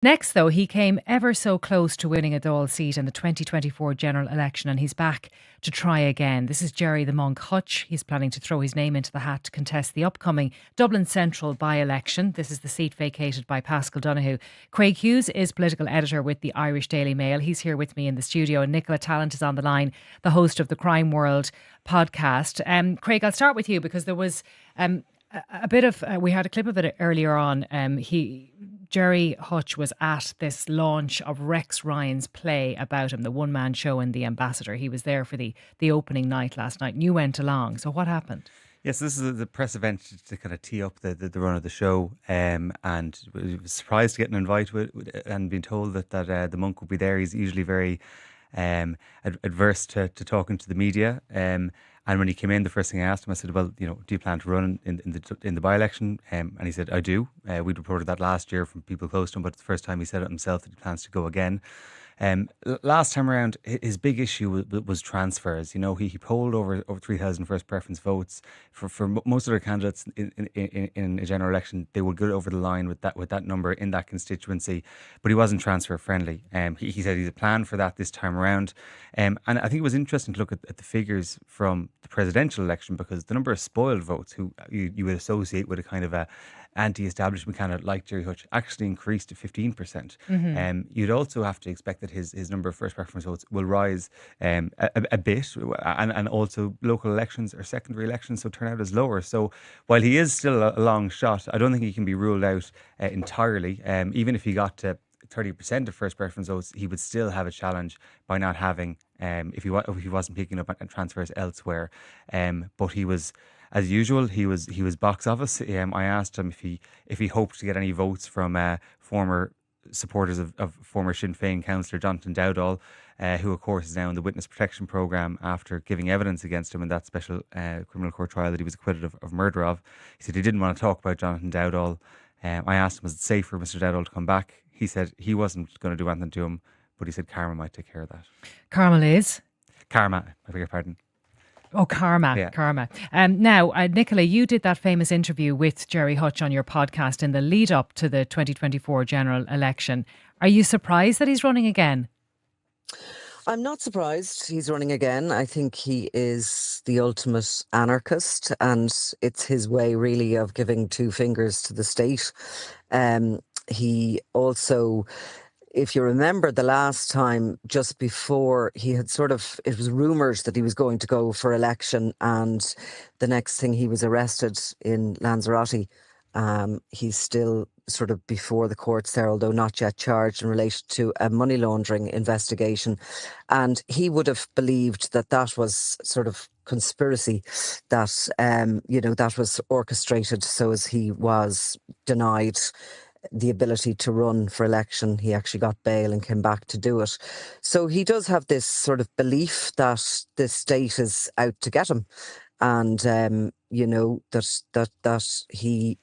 Next, though, he came ever so close to winning a Dáil seat in the 2024 general election, and he's back to try again. This is Gerry the Monk Hutch. He's planning to throw his name into the hat to contest the upcoming Dublin Central by-election. This is the seat vacated by Paschal Donoghue. Craig Hughes is political editor with the Irish Daily Mail. He's here with me in the studio, and Nicola Tallant is on the line, the host of the Crime World podcast. Craig, I'll start with you because there was a bit of we had a clip of it earlier on. Gerry Hutch was at this launch of Rex Ryan's play about him, the one-man show in The Ambassador. He was there for the opening night last night, and you went along. So what happened? Yes, this is the press event to kind of tee up the run of the show, and I was surprised to get an invite and being told that the monk would be there. He's usually very adverse to talking to the media. And when he came in, the first thing I asked him, I said, "Well, do you plan to run in the by-election?" And he said, "I do." We'd reported that last year from people close to him, but it's the first time he said it himself that he plans to go again. Last time around, his big issue was transfers. He polled over 3,000 first preference votes. For most of their candidates in a general election, they would go over the line with that number in that constituency, but he wasn't transfer friendly. He said he's a plan for that this time around. And I think it was interesting to look at the figures from the presidential election, because the number of spoiled votes who you would associate with a kind of a anti-establishment candidate like Gerry Hutch actually increased to 15%. You'd also have to expect that his number of first preference votes will rise a bit, and also local elections or secondary elections, so turnout is lower. So while he is still a long shot, I don't think he can be ruled out entirely. Even if he got to 30% of first preference votes, he would still have a challenge by not having, if he wasn't picking up transfers elsewhere. But he was, as usual, he was box office. I asked him if he hoped to get any votes from former supporters of former Sinn Féin councillor Jonathan Dowdall, who of course is now in the witness protection programme after giving evidence against him in that special criminal court trial that he was acquitted of murder of. He said he didn't want to talk about Jonathan Dowdall. I asked him, was it safe for Mr. Dowdall to come back? He said he wasn't going to do anything to him, but he said karma might take care of that. Karma is? Karma, I beg your pardon. Oh, karma, Yeah. karma. Now, Nicola, you did that famous interview with Gerry Hutch on your podcast in the lead up to the 2024 general election. Are you surprised that he's running again? I'm not surprised he's running again. I think he is the ultimate anarchist, and it's his way really of giving two fingers to the state. He also, if you remember the last time, just before he had it was rumoured that he was going to go for election, and the next thing he was arrested in Lanzarote. He's still sort of before the courts there, although not yet charged in relation to a money laundering investigation. And he would have believed that that was sort of conspiracy, that, that was orchestrated so as he was denied the ability to run for election. He actually got bail and came back to do it. So he does have this sort of belief that the state is out to get him, and that he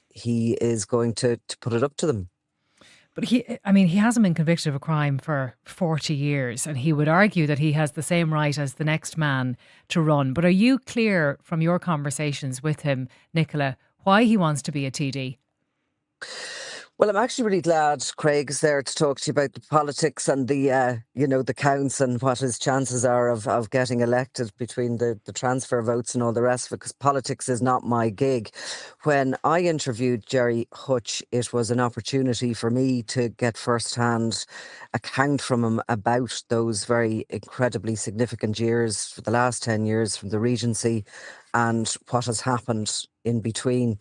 is going to put it up to them. But he hasn't been convicted of a crime for 40 years, and he would argue that he has the same right as the next man to run. But are you clear from your conversations with him, Nicola, why he wants to be a TD? Well, I'm actually really glad Craig is there to talk to you about the politics and the counts and what his chances are of getting elected between the transfer votes and all the rest of it, because politics is not my gig. When I interviewed Gerry Hutch, it was an opportunity for me to get first-hand account from him about those very incredibly significant years for the last 10 years from the Regency and what has happened in between.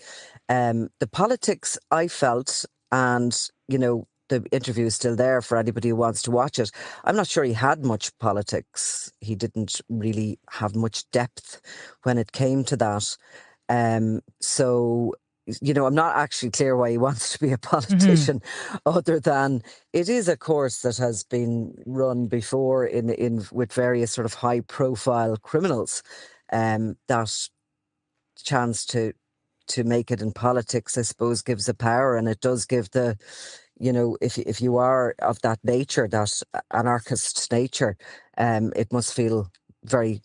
The politics, I felt, and, the interview is still there for anybody who wants to watch it. I'm not sure he had much politics. He didn't really have much depth when it came to that. So, I'm not actually clear why he wants to be a politician, other than it is a course that has been run before in with various sort of high profile criminals. That chance to make it in politics, I suppose, gives a power, and it does give the, if you are of that nature, that anarchist nature, it must feel very,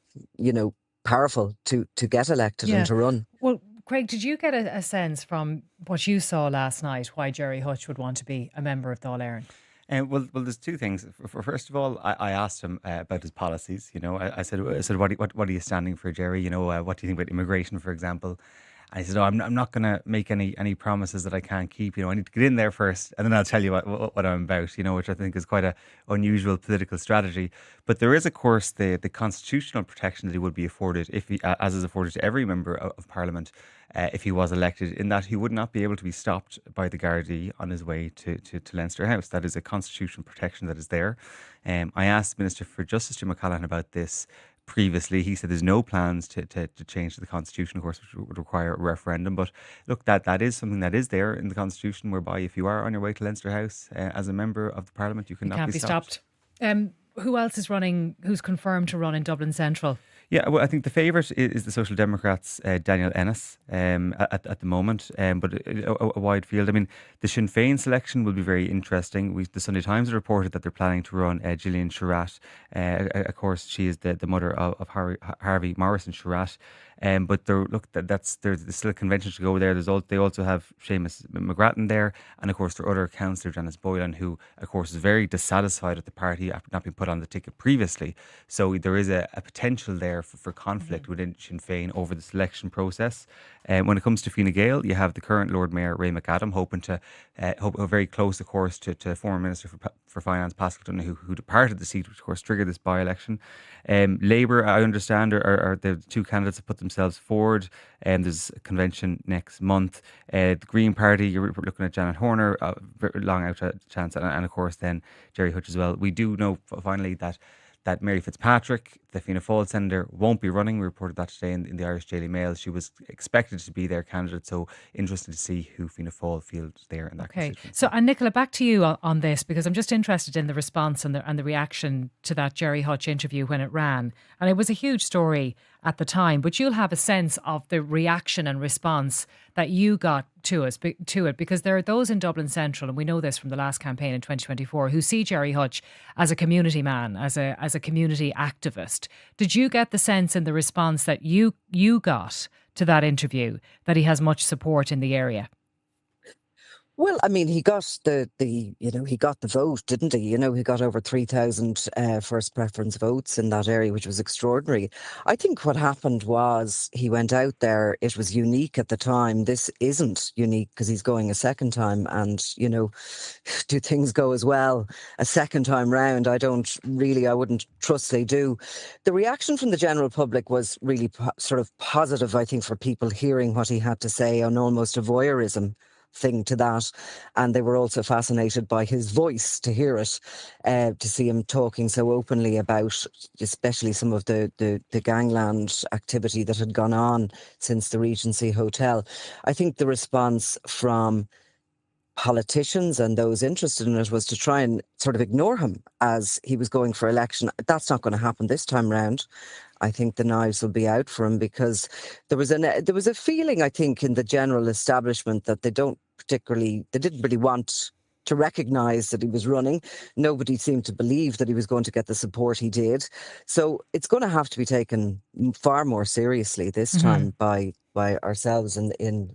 powerful to get elected and to run. Well, Craig, did you get a sense from what you saw last night why Gerry Hutch would want to be a member of Dáil Éireann? Well, there's two things. First of all, I asked him about his policies. I said, what are you standing for, Gerry? What do you think about immigration, for example? And he said, "Oh, I'm not going to make any promises that I can't keep. I need to get in there first, and then I'll tell you what I'm about." Which I think is quite a unusual political strategy. But there is, of course, the constitutional protection that he would be afforded if he, as is afforded to every member of Parliament, if he was elected, in that he would not be able to be stopped by the Gardaí on his way to Leinster House. That is a constitutional protection that is there. I asked Minister for Justice Jim McCallaghan about this previously. He said there's no plans to change the constitution, of course, which would require a referendum. But look, that is something that is there in the constitution, whereby if you are on your way to Leinster House as a member of the Parliament, you You cannot can't be be stopped. stopped. Who else is running? Who's confirmed to run in Dublin Central? Yeah, well, I think the favourite is the Social Democrats, Daniel Ennis, at the moment, but a wide field. I mean, the Sinn Féin selection will be very interesting. The Sunday Times have reported that they're planning to run Gillian Surratt. Of course, she is the mother of Harvey Morrison Surratt. But there's still a convention to go there. They also have Seamus McGrattan there, and of course their other councillor Janice Boylan, who of course is very dissatisfied with the party after not being put on the ticket previously. So there is a potential there for conflict within Sinn Féin over the selection process. When it comes to Fine Gael, you have the current Lord Mayor Ray McAdam hoping to very close, of course, to former Minister for Finance Pascal Donoghue, who departed the seat, which of course triggered this by-election. Labour, I understand, are the two candidates that put themselves forward. There's a convention next month. The Green Party, you're looking at Janet Horner, long out a chance, and of course then Gerry Hutch as well. We do know finally that Mary Fitzpatrick, the Fianna Fáil senator, won't be running. We reported that today in the Irish Daily Mail. She was expected to be their candidate, so interested to see who Fianna Fáil fields there in that constituency. So, and Nicola, back to you on this, because I'm just interested in the response and the reaction to that Gerry Hutch interview when it ran. And it was a huge story at the time, but you'll have a sense of the reaction and response that you got to it, because there are those in Dublin Central, and we know this from the last campaign in 2024, who see Gerry Hutch as a community man, as a community activist. Did you get the sense in the response that you got to that interview that he has much support in the area? Well, I mean, he got he got the vote, didn't he? He got over 3,000 first preference votes in that area, which was extraordinary. I think what happened was he went out there. It was unique at the time. This isn't unique because he's going a second time, and do things go as well a second time round? I wouldn't trust they do. The reaction from the general public was really sort of positive, I think, for people hearing what he had to say, and almost a voyeurism thing to that. And they were also fascinated by his voice, to hear it, to see him talking so openly about especially some of the gangland activity that had gone on since the Regency Hotel. I think the response from politicians and those interested in it was to try and sort of ignore him as he was going for election. That's not going to happen this time round. I think the knives will be out for him, because there was a feeling, I think, in the general establishment that they didn't really want to recognise that he was running. Nobody seemed to believe that he was going to get the support he did. So it's going to have to be taken far more seriously this time by ourselves in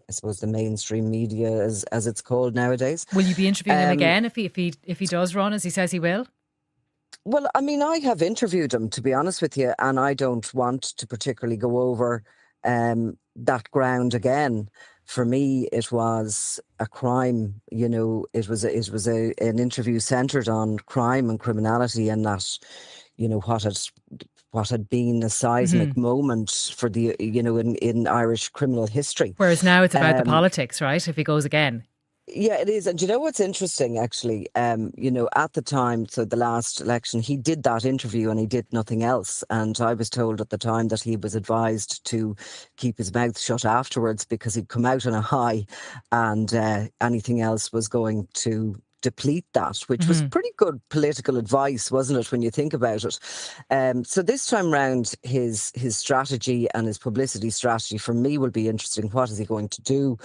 I suppose the mainstream media, as it's called nowadays. Will you be interviewing him again if he does run, as he says he will? Well, I mean, I have interviewed him, to be honest with you, and I don't want to particularly go over that ground again. For me, it was a crime. It was an interview centred on crime and criminality, and that what had been a seismic moment for the in Irish criminal history. Whereas now it's about the politics, right? If he goes again. Yeah, it is. And you know what's interesting, actually? At the time, so the last election, he did that interview and he did nothing else. And I was told at the time that he was advised to keep his mouth shut afterwards, because he'd come out on a high, and anything else was going to deplete that, which was pretty good political advice, wasn't it, when you think about it? So this time round, his strategy and his publicity strategy for me will be interesting. What is he going to do?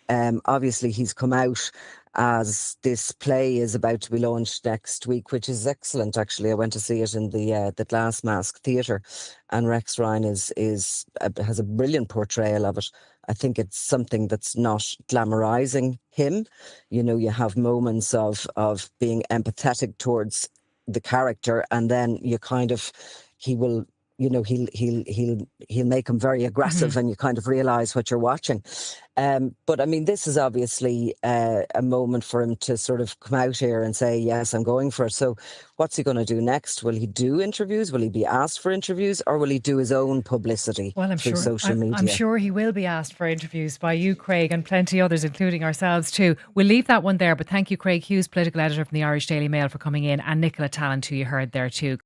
Obviously, he's come out as this play is about to be launched next week, which is excellent. Actually, I went to see it in the Glass Mask Theatre, and Rex Ryan has a brilliant portrayal of it. I think it's something that's not glamorizing him. You know, you have moments of being empathetic towards the character, and then you kind of, he will, you know, he'll make him very aggressive, and you kind of realize what you're watching. But I mean, this is obviously a moment for him to sort of come out here and say, yes, I'm going for it. So what's he going to do next? Will he do interviews? Will he be asked for interviews, or will he do his own publicity through social media? I'm sure he will be asked for interviews by you, Craig, and plenty others, including ourselves too. We'll leave that one there, but thank you, Craig Hughes, political editor from the Irish Daily Mail, for coming in, and Nicola Tallant, who you heard there too.